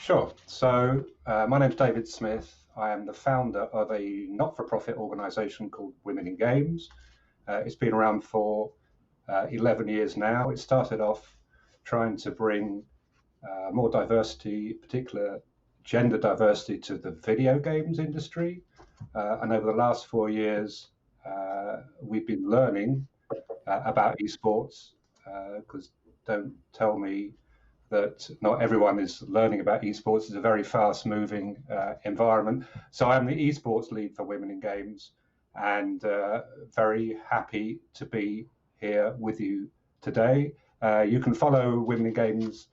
Sure. So my name's David Smith. I am the founder of a not-for-profit organisation called Women in Games. It's been around for 11 years now. It started off trying to bring more diversity, particular gender diversity, to the video games industry. And over the last 4 years, we've been learning about esports, because don't tell me that not everyone is learning about esports. It's a very fast-moving environment. So I'm the esports lead for Women in Games, and very happy to be here with you today. You can follow Women in Games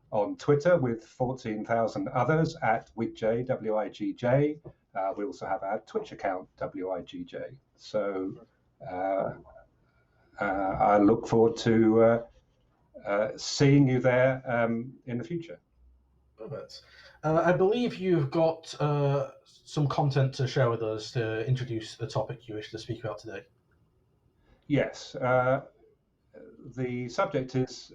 on Twitter with 14,000 others at WIGJ, W-I-G-J. We also have our Twitch account, W-I-G-J. So I look forward to seeing you there in the future. Perfect. I believe you've got some content to share with us to introduce the topic you wish to speak about today. Yes. The subject is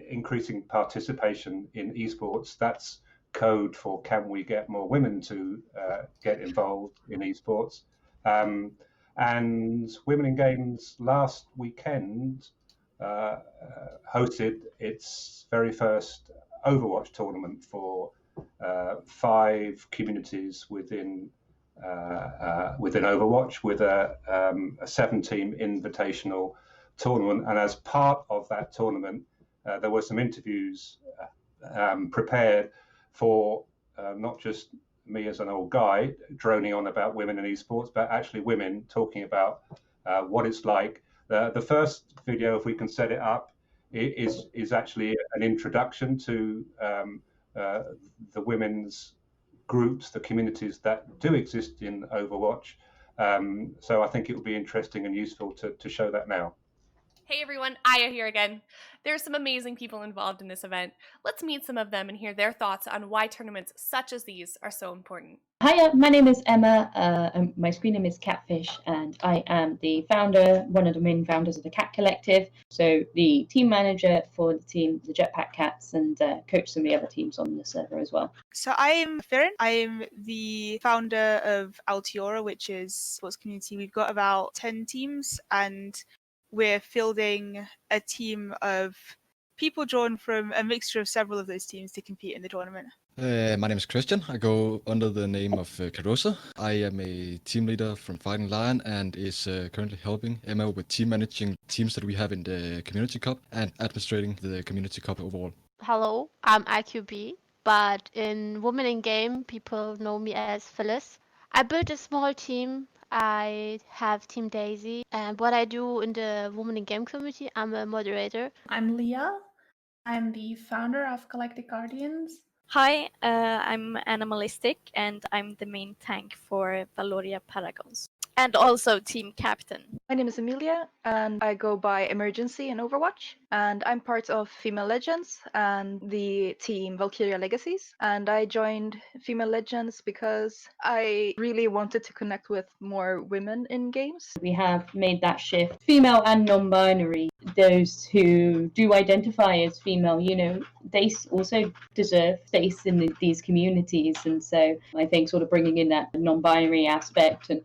increasing participation in esports. That's code for can we get more women to get involved in esports. And Women in Games last weekend hosted its very first Overwatch tournament for 5 communities within Overwatch, with a 7-team invitational tournament. And as part of that tournament, there were some interviews prepared for not just me as an old guy droning on about women in esports, but actually women talking about what it's like. The first video, if we can set it up, is actually an introduction to the women's groups, the communities that do exist in Overwatch. So I think it would be interesting and useful to show that now. Hey everyone, Aya here again. There's some amazing people involved in this event. Let's meet some of them and hear their thoughts on why tournaments such as these are so important. Hiya, my name is Emma. My screen name is Catfish, and I am the founder, one of the main founders of the Cat Collective. So the team manager for the team, the Jetpack Cats, and coach some of the other teams on the server as well. So I'm Firin. I'm the founder of Altiora, which is a sports community. We've got about 10 teams, and we're fielding a team of people drawn from a mixture of several of those teams to compete in the tournament. My name is Christian. I go under the name of Carosa. I am a team leader from Fighting Lion and is currently helping Emma with team managing teams that we have in the Community Cup and administrating the Community Cup overall. Hello, I'm IQB, but in Women in Game, people know me as Phyllis. I built a small team. I have Team Daisy, and what I do in the Women in Game community, I'm a moderator. I'm Leah. I'm the founder of Galactic Guardians. Hi, I'm Animalistic, and I'm the main tank for Valoria Paragons, and also team captain. My name is Amelia, and I go by Emergency in Overwatch, and I'm part of Female Legends and the team Valkyria Legacies. And I joined Female Legends because I really wanted to connect with more women in games. We have made that shift, female and non-binary. Those who do identify as female, they also deserve space in these communities. And so I think sort of bringing in that non-binary aspect and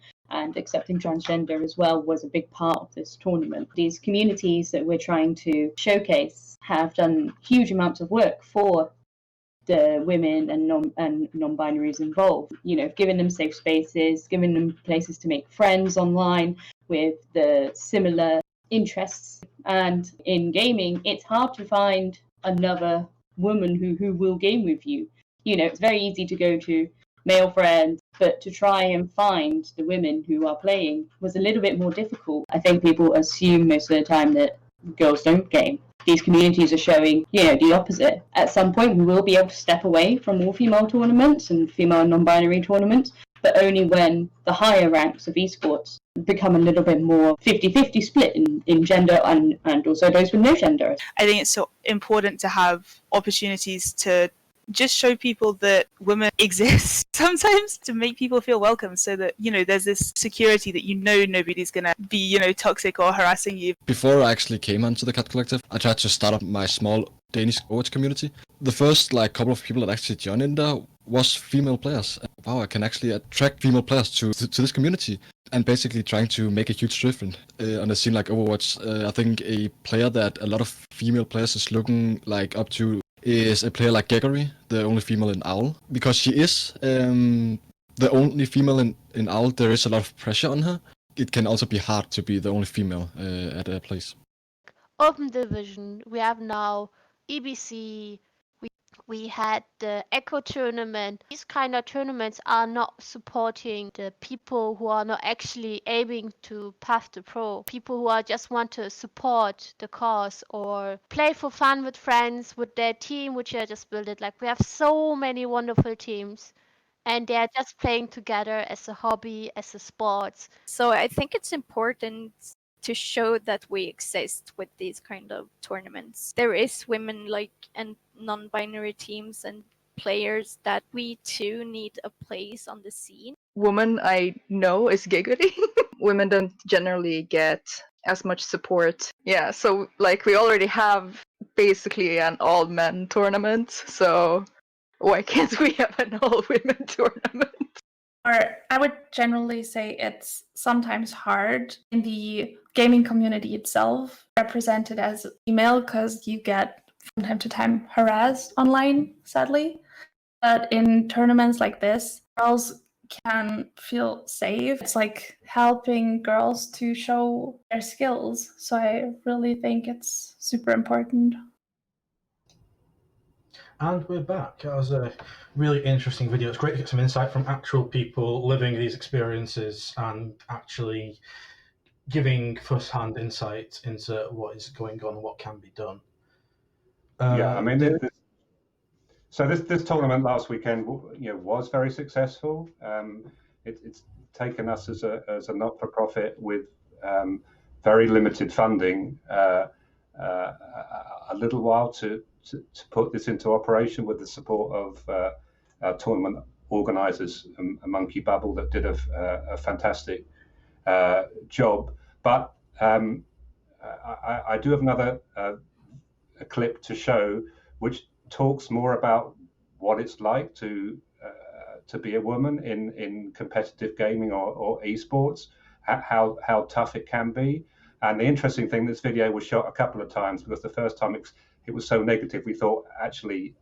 accepting transgender as well was a big part of this tournament. These communities that we're trying to showcase have done huge amounts of work for the women and non-binaries involved. Giving them safe spaces, giving them places to make friends online with the similar interests. And in gaming, it's hard to find another woman who will game with you. It's very easy to go to male friends, but to try and find the women who are playing was a little bit more difficult. I think people assume most of the time that girls don't game. These communities are showing, the opposite. At some point, we will be able to step away from all female tournaments and female non-binary tournaments, but only when the higher ranks of esports become a little bit more 50-50 split in gender and also those with no gender. I think it's so important to have opportunities to just show people that women exist sometimes, to make people feel welcome, so that there's this security that nobody's gonna be toxic or harassing you. Before I actually came onto the Cat Collective, I tried to start up my small Danish Overwatch community. The first like couple of people that actually joined in there was female players. Wow, I can actually attract female players to this community, and basically trying to make a huge difference on a scene like Overwatch. I think a player that a lot of female players is looking like up to is a player like Gregory, the only female in OWL, because she is the only female in OWL. There is a lot of pressure on her. It can also be hard to be the only female at a place. Open division. We have now EBC. We had the Echo tournament. These kind of tournaments are not supporting the people who are not actually aiming to path to pro. People who are just want to support the cause or play for fun with friends, with their team, which are just built it. Like we have so many wonderful teams, and they are just playing together as a hobby, as a sport. So I think it's important to show that we exist with these kind of tournaments. There is women like and non-binary teams and players that we too need a place on the scene. Woman I know is Giggity. Women don't generally get as much support. Yeah, so like we already have basically an all men tournament, so why can't we have an all women tournament? Or I would generally say it's sometimes hard in the gaming community itself, represented as female, because you get from time to time harassed online, sadly. But in tournaments like this, girls can feel safe. It's like helping girls to show their skills. So I really think it's super important. And we're back. That was a really interesting video. It's great to get some insight from actual people living these experiences and actually giving first-hand insight into what is going on and what can be done. Yeah, I mean, this tournament last weekend, was very successful. It's taken us as a not-for-profit with very limited funding a little while to put this into operation with the support of our tournament organisers, a Monkey Bubble, that did a fantastic job. But I do have another a clip to show, which talks more about what it's like to be a woman in competitive gaming or esports, how tough it can be. And the interesting thing, this video was shot a couple of times, because the first time it was so negative, we thought actually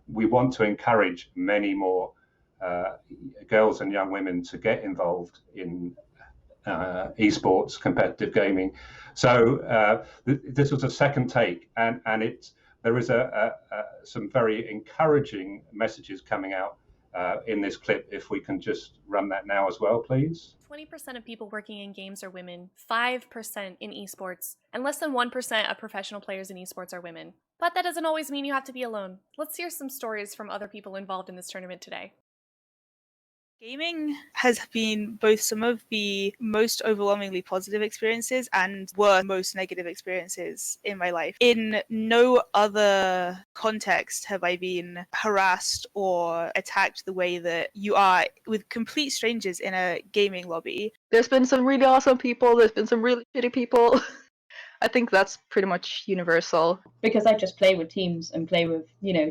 we want to encourage many more girls and young women to get involved in esports, competitive gaming. So this was a second take, and there is some very encouraging messages coming out in this clip. If we can just run that now as well, please. 20% of people working in games are women, 5% in esports, and less than 1% of professional players in esports are women. But that doesn't always mean you have to be alone. Let's hear some stories from other people involved in this tournament today. Gaming has been both some of the most overwhelmingly positive experiences and were most negative experiences in my life. In no other context have I been harassed or attacked the way that you are with complete strangers in a gaming lobby. There's been some really awesome people, there's been some really shitty people. I think that's pretty much universal. Because I just play with teams and play with,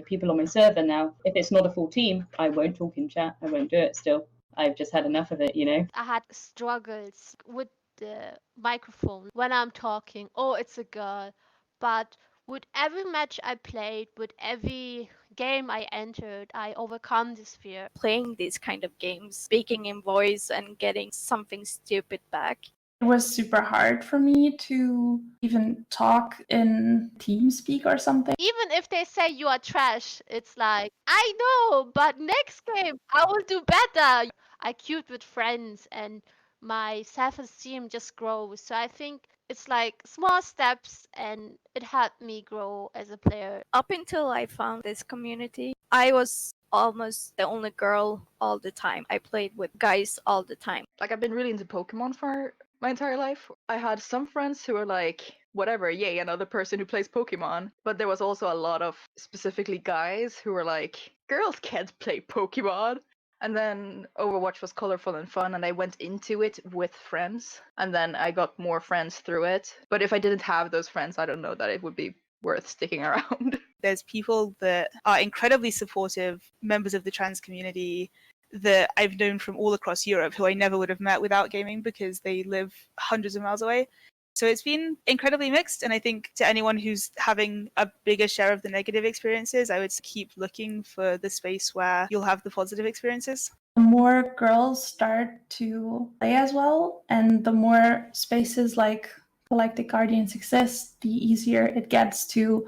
people on my server now. If it's not a full team, I won't talk in chat. I won't do it still. I've just had enough of it, I had struggles with the microphone when I'm talking. Oh, it's a girl. But with every match I played, with every game I entered, I overcome this fear. Playing these kind of games, speaking in voice and getting something stupid back. It was super hard for me to even talk in TeamSpeak or something. Even if they say you are trash, it's like, I know, but next game I will do better. I queued with friends and my self-esteem just grows. So I think it's like small steps and it helped me grow as a player. Up until I found this community, I was almost the only girl all the time. I played with guys all the time. Like, I've been really into Pokemon for my entire life. I had some friends who were like, whatever, yay, another person who plays Pokemon. But there was also a lot of specifically guys who were like, girls can't play Pokemon. And then Overwatch was colorful and fun, and I went into it with friends. And then I got more friends through it. But if I didn't have those friends, I don't know that it would be worth sticking around. There's people that are incredibly supportive members of the trans community that I've known from all across Europe who I never would have met without gaming because they live hundreds of miles away. So it's been incredibly mixed, and I think to anyone who's having a bigger share of the negative experiences, I would keep looking for the space where you'll have the positive experiences. The more girls start to play as well, and the more spaces like Galactic Guardians exist, the easier it gets to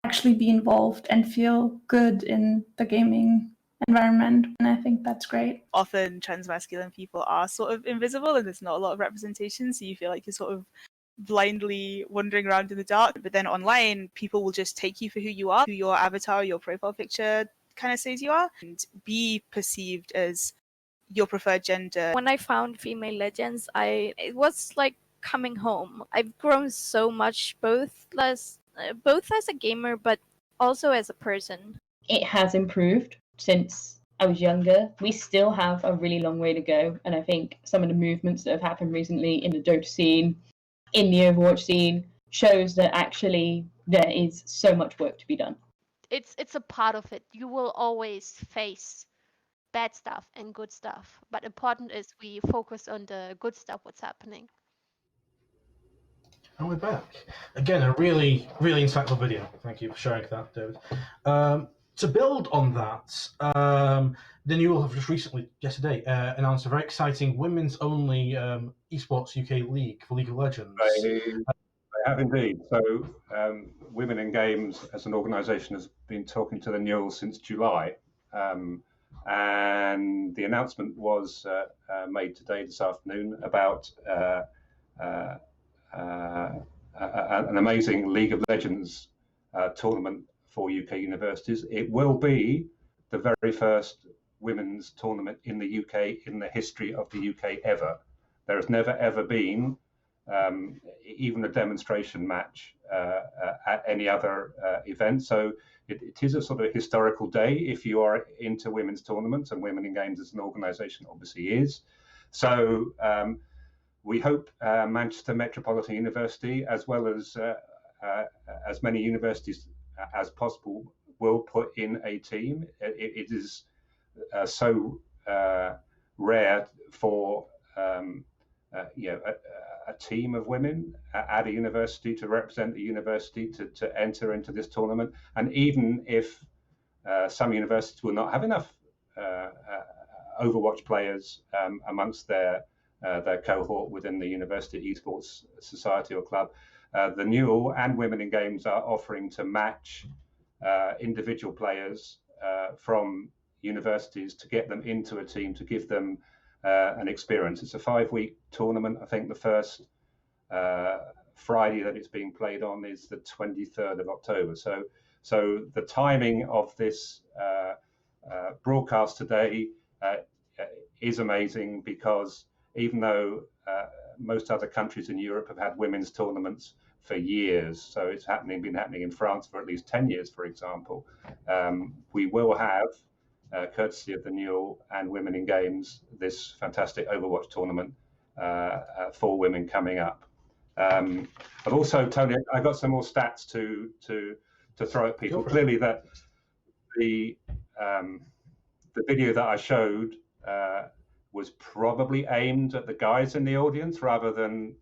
actually be involved and feel good in the gaming environment. And I think that's great. Often trans masculine people are sort of invisible and there's not a lot of representation, so you feel like you're sort of blindly wandering around in the dark. But then online, people will just take you for who you are, who your avatar, your profile picture kind of says you are, and be perceived as your preferred gender. When I found Female Legends, it was like coming home. I've grown so much, both as a gamer, but also as a person. It has improved since I was younger. We still have a really long way to go, and I think some of the movements that have happened recently in the Dota scene, in the Overwatch scene, shows that actually there is so much work to be done. It's a part of it. You will always face bad stuff and good stuff, but important is we focus on the good stuff, what's happening. And we're back. Again, a really, really insightful video. Thank you for sharing that, David. To build on that, the Newell have just recently, yesterday, announced a very exciting women's-only esports UK league for League of Legends. I have indeed. So, Women in Games as an organisation has been talking to the Newell since July, and the announcement was made today, this afternoon, about an amazing League of Legends tournament for UK universities. It will be the very first women's tournament in the UK in the history of the UK ever. There has never ever been even a demonstration match at any other event. So it is a sort of historical day if you are into women's tournaments, and Women in Games as an organisation obviously is. So we hope Manchester Metropolitan University, as well as many universities as possible, will put in a team. It is so rare for a team of women at a university to represent the university to enter into this tournament. And even if some universities will not have enough Overwatch players amongst their cohort within the University Esports Society or Club, the Newell and Women in Games are offering to match individual players from universities to get them into a team, to give them an experience. It's a 5-week tournament. I think the first Friday that it's being played on is the 23rd of October. So the timing of this broadcast today is amazing, because even though most other countries in Europe have had women's tournaments for years, so it's been happening in France for at least 10 years, for example, we will have, courtesy of the Newell and Women in Games, this fantastic Overwatch tournament for women coming up. I've also, Tony, I got some more stats to throw at people. Clearly, that the video that I showed was probably aimed at the guys in the audience rather than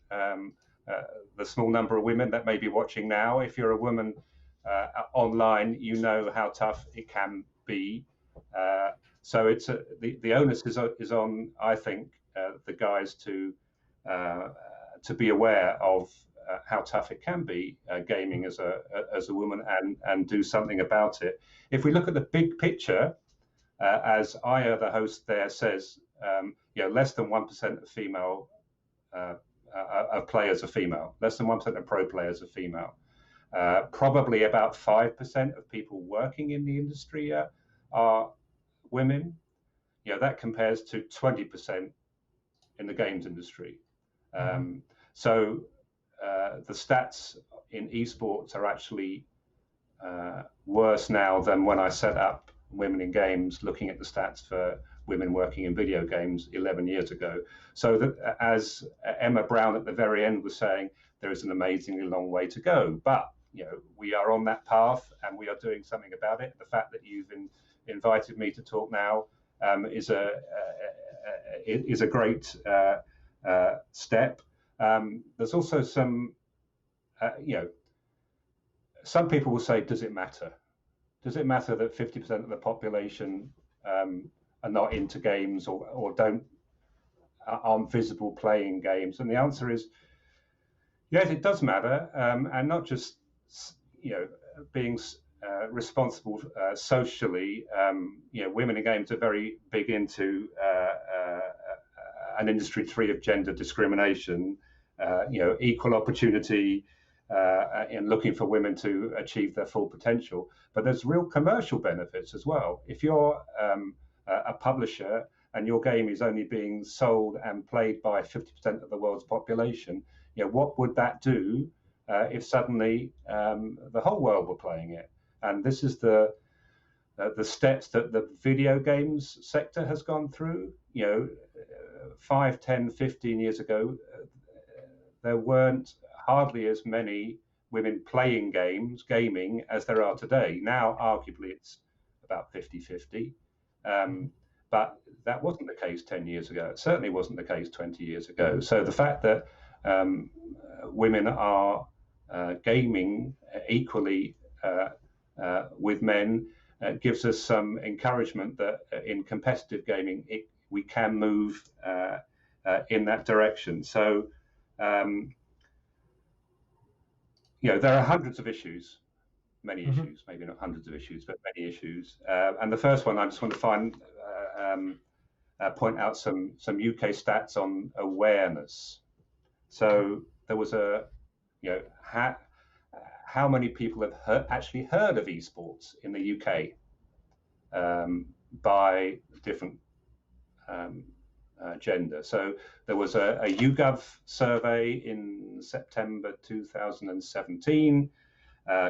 the small number of women that may be watching now. If you're a woman online, you know how tough it can be. So it's the onus is on, I think, the guys to be aware of how tough it can be gaming as a woman, and do something about it. If we look at the big picture, as Aya, the host there, says, less than 1% of female of players are female. Less than 1% of pro players are female. Probably about 5% of people working in the industry are women. That compares to 20% in the games industry. So the stats in esports are actually worse now than when I set up Women in Games, looking at the stats for women working in video games 11 years ago. So as Emma Brown at the very end was saying, there is an amazingly long way to go. But we are on that path and we are doing something about it. The fact that you've invited me to talk now is a great step. There's also some people will say, does it matter? Does it matter that 50% of the population are not into games or aren't visible playing games? And the answer is, yes, it does matter, and not just being responsible socially. Women in games are very big into an industry free of gender discrimination, equal opportunity, in looking for women to achieve their full potential. But there's real commercial benefits as well. If you're a publisher and your game is only being sold and played by 50% of the world's population, what would that do if suddenly the whole world were playing it? And this is the steps that the video games sector has gone through. 5, 10, 15 years ago, there weren't hardly as many women playing gaming as there are today. Now, arguably, it's about 50-50. But that wasn't the case 10 years ago. It certainly wasn't the case 20 years ago. So the fact that women are gaming equally with men gives us some encouragement that in competitive gaming, we can move in that direction. So, there are hundreds of issues, many issues, maybe not hundreds of issues, but many issues. And the first one, I just want to point out some UK stats on awareness. So there was how many people have actually heard of esports in the UK by different gender. So there was a YouGov survey in September 2017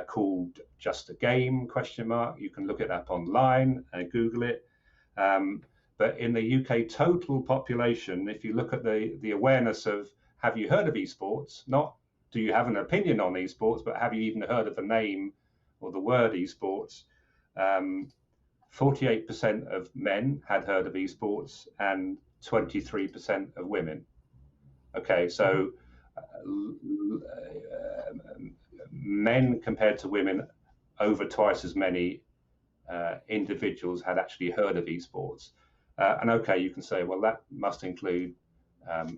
called "Just a Game?" ? You can look it up online and Google it. But in the UK total population, if you look at the awareness of have you heard of esports, not do you have an opinion on esports, but have you even heard of the name or the word esports? 48% of men had heard of esports and 23% of women. Okay, so men compared to women, over twice as many individuals had actually heard of esports. And okay, you can say, well, that must include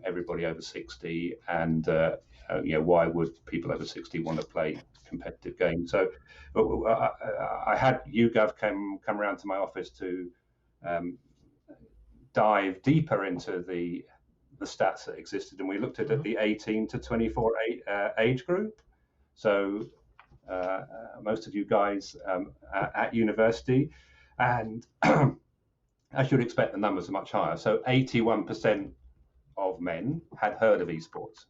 everybody over 60, and why would people over 60 want to play competitive games? So I had YouGov come around to my office to dive deeper into the stats that existed, and we looked at the 18 to 24 age group. So most of you guys at university, and as you'd expect, the numbers are much higher. So 81% of men had heard of esports,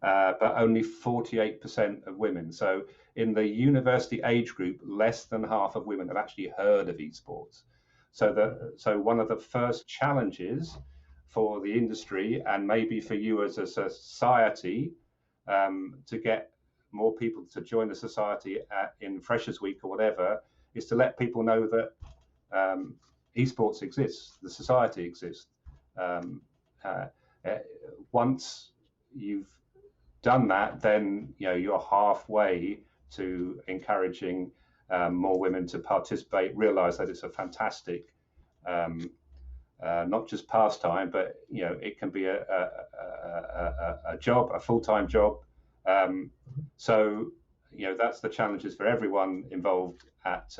but only 48% of women. So in the university age group, less than half of women have actually heard of esports. So one of the first challenges for the industry, and maybe for you as a society, to get more people to join the society in Freshers Week or whatever, is to let people know that esports exists, the society exists. Once you've done that, then you're halfway to encouraging more women to participate, realize that it's a fantastic not just pastime, but it can be a job, a full-time job. So that's the challenges for everyone involved at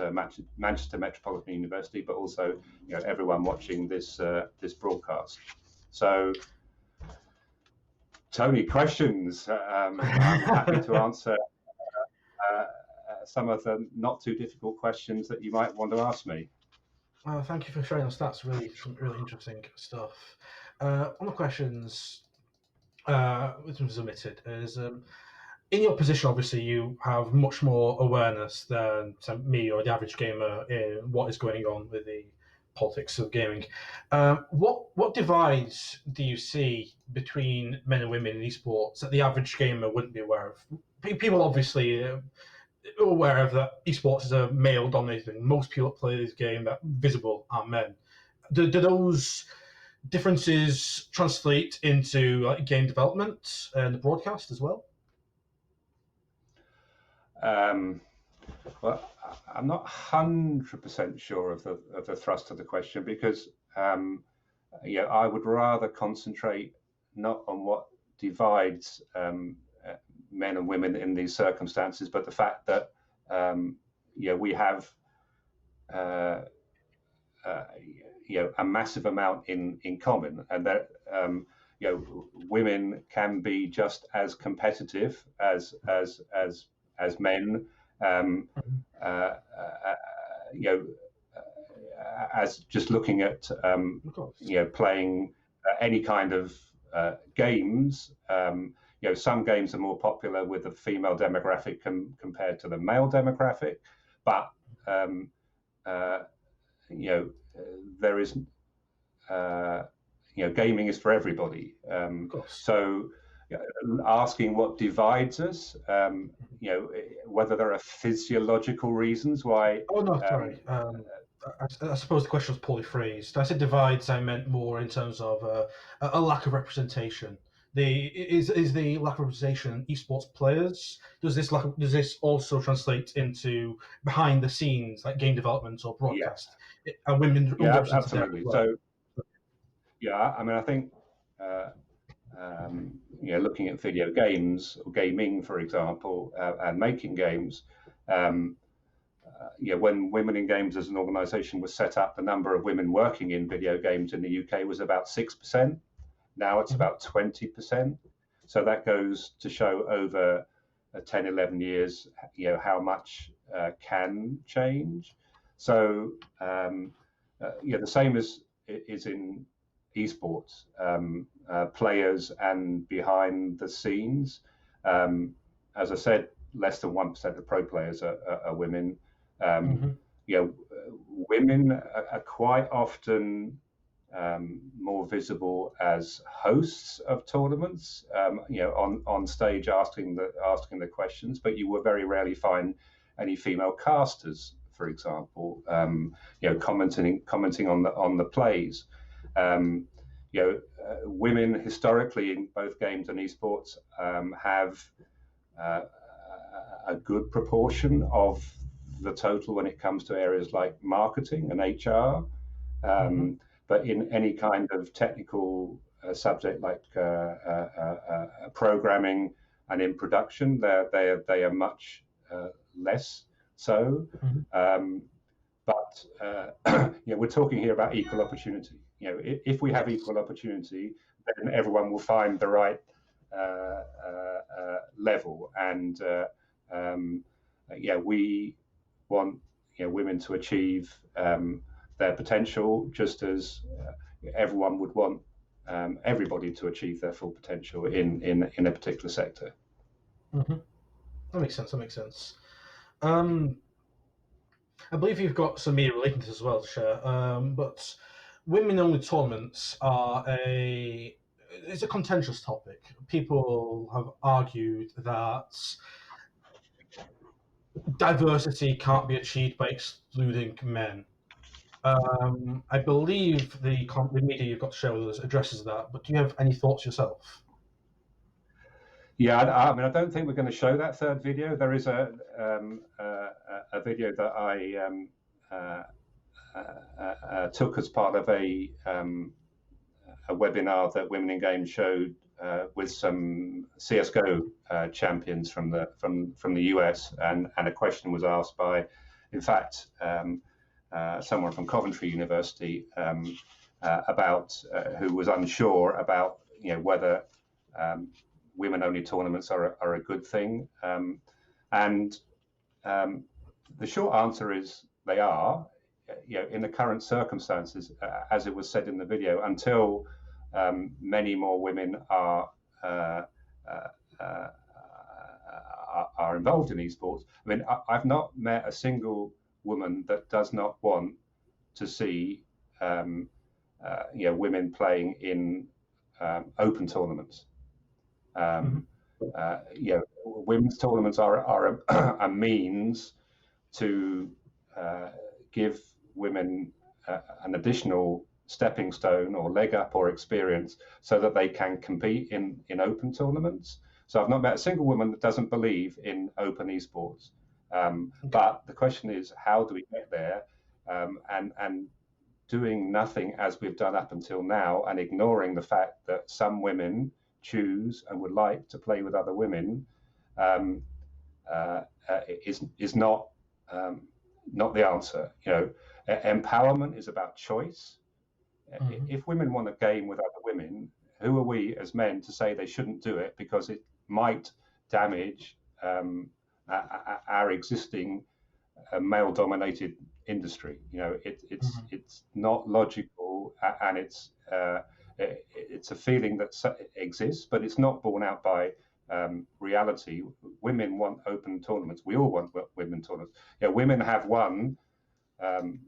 Manchester Metropolitan University, but also everyone watching this broadcast. So, Tony, questions? I'm happy to answer some of the not too difficult questions that you might want to ask me. Thank you for sharing those stats. Really interesting stuff. One of the questions which was submitted is, in your position, obviously, you have much more awareness than me or the average gamer in what is going on with the politics of gaming. What divides do you see between men and women in esports that the average gamer wouldn't be aware of? people obviously aware of that esports is a male-dominated thing. Most people that play this game that visible are men. Do those differences translate into game development and the broadcast as well? Well, I'm not 100% sure of the thrust of the question, because I would rather concentrate not on what divides men and women in these circumstances, but the fact that we have a massive amount in common, and that women can be just as competitive as men. As just looking at playing any kind of games. Some games are more popular with the female demographic compared to the male demographic, but there is gaming is for everybody. So asking what divides us, whether there are physiological reasons why. Oh no, sorry. I suppose the question was poorly phrased. I said divides. I meant more in terms of a lack of representation. Is the lack of representation esports players? Does this also translate into behind the scenes, like game development or broadcast? Are women underrepresented? Absolutely. So, I mean, I think looking at video games or gaming, for example, and making games. When Women in Games as an organisation was set up, the number of women working in video games in the UK was about 6%. Now it's about 20%. So that goes to show over 10, 11 years, how much can change. So, the same is in esports, players and behind the scenes. As I said, less than 1% of pro players are women. Women are quite often more visible as hosts of tournaments, on stage asking the questions, but you will very rarely find any female casters, for example, commenting on the plays. Women historically in both games and esports have a good proportion of the total when it comes to areas like marketing and HR. But in any kind of technical subject like programming and in production, they are much less so. But we're talking here about equal opportunity. If we have equal opportunity, then everyone will find the right level. And we want women to achieve their potential, just as everyone would want everybody to achieve their full potential in a particular sector. That makes sense. I believe you've got some media relating to this as well to share. But women-only tournaments it's a contentious topic. People have argued that diversity can't be achieved by excluding men. I believe the media you've got to share with us addresses that, but do you have any thoughts yourself? Yeah, I mean, I don't think we're going to show that third video. There is a video that I took as part of a webinar that Women in Games showed with some CS:GO champions from the US, and a question was asked by, in fact, someone from Coventry University about who was unsure about whether women-only tournaments are a good thing, and the short answer is they are. In the current circumstances, as it was said in the video, until many more women are involved in esports. I mean, I've not met a single woman that does not want to see women playing in open tournaments. women's tournaments are a means to give women an additional stepping stone or leg up or experience so that they can compete in open tournaments. So I've not met a single woman that doesn't believe in open esports. But the question is, how do we get there? And doing nothing as we've done up until now and ignoring the fact that some women choose and would like to play with other women is not the answer. You know, empowerment is about choice. If women want to game with other women, who are we as men to say they shouldn't do it because it might damage our existing male-dominated industry? You know, it's not logical, and it's a feeling that exists, but it's not borne out by reality. Women want open tournaments. We all want women tournaments. Yeah, women have won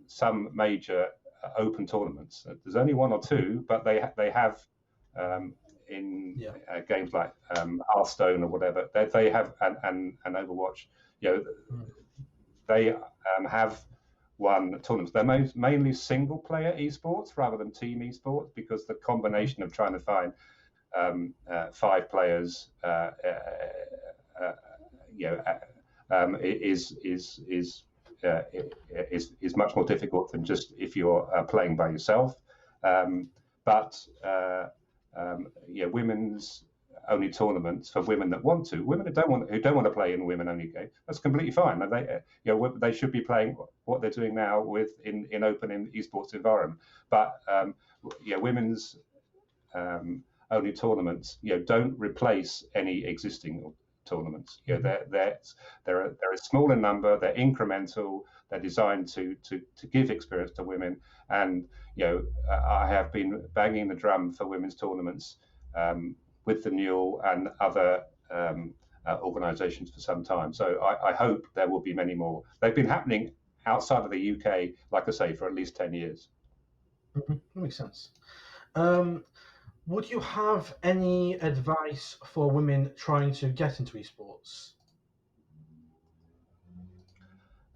some major open tournaments. There's only one or two, but they have in games like Hearthstone or whatever. They have and Overwatch. You know, they have won tournaments. They're mainly single-player esports rather than team esports, because the combination of trying to find 5 players, is much more difficult than just if you're playing by yourself. Women's only tournaments for women that want to. Women who don't want to play in women-only games, that's completely fine. They should be playing what they're doing now in open esports environment. But women's only tournaments, don't replace any existing tournaments. They're a smaller number. They're incremental. They're designed to give experience to women. And I have been banging the drum for women's tournaments with the Newell and other organisations for some time. So I hope there will be many more. They've been happening outside of the UK, like I say, for at least 10 years. That makes sense. Would you have any advice for women trying to get into esports?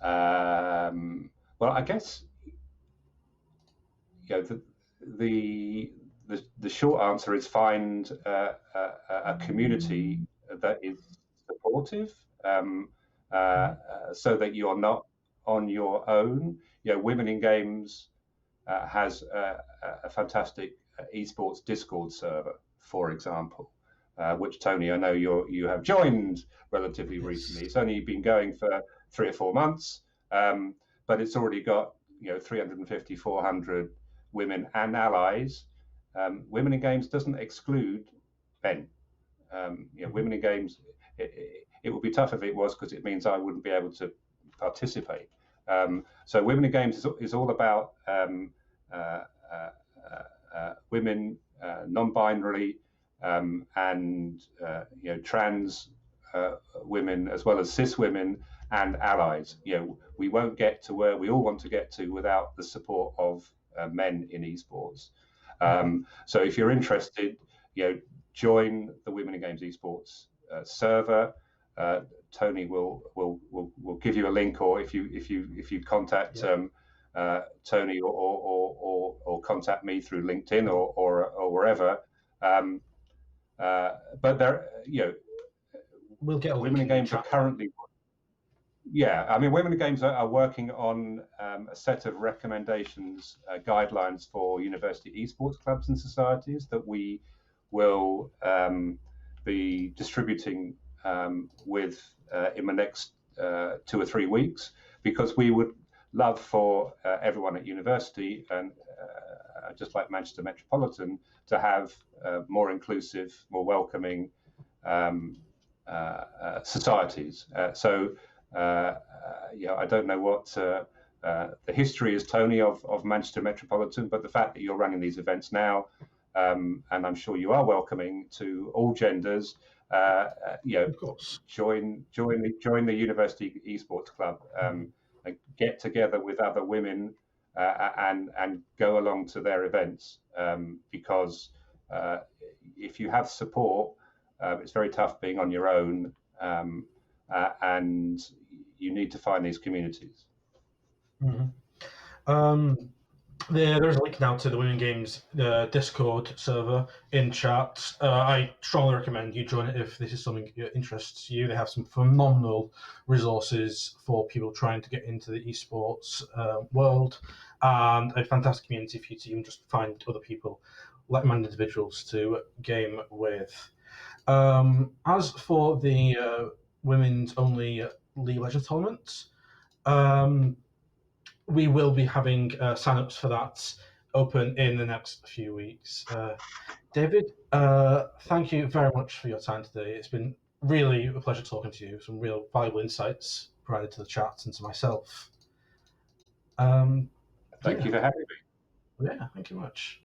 Well, I guess the short answer is find a community that is supportive, so that you're not on your own. Women in Games has a fantastic esports Discord server, for example, which, Tony, I know you have joined relatively recently. It's only been going for 3 or 4 months, but it's already got 350, 400 women and allies. Women in Games doesn't exclude men. Women in Games, it would be tough if it was, because it means I wouldn't be able to participate. So Women in Games is all about women, non-binary, and trans women, as well as cis women and allies. We won't get to where we all want to get to without the support of men in esports. So if you're interested, join the Women in Games esports server. Tony will give you a link, or if you contact Tony or contact me through LinkedIn or wherever. But there, we'll get Women in Games are currently. I mean, Women in Games are working on a set of recommendations, guidelines for university esports clubs and societies that we will be distributing with in the next 2 or 3 weeks, because we would love for everyone at university, and just like Manchester Metropolitan, to have more inclusive, more welcoming societies. I don't know what the history is, Tony, of Manchester Metropolitan, but the fact that you're running these events now, and I'm sure you are welcoming to all genders, of course, join the University Esports Club, get together with other women, and go along to their events, because if you have support, it's very tough being on your own and you need to find these communities. There's a link now to the Women Games Discord server in chat. I strongly recommend you join it if this is something that interests you. They have some phenomenal resources for people trying to get into the esports world, and a fantastic community for you to even just find other people, like-minded individuals to game with. As for the women's only League of Legends tournament, we will be having sign-ups for that open in the next few weeks. David, thank you very much for your time today. It's been really a pleasure talking to you. Some real valuable insights provided to the chat and to myself. Thank you for having me. Yeah, thank you much.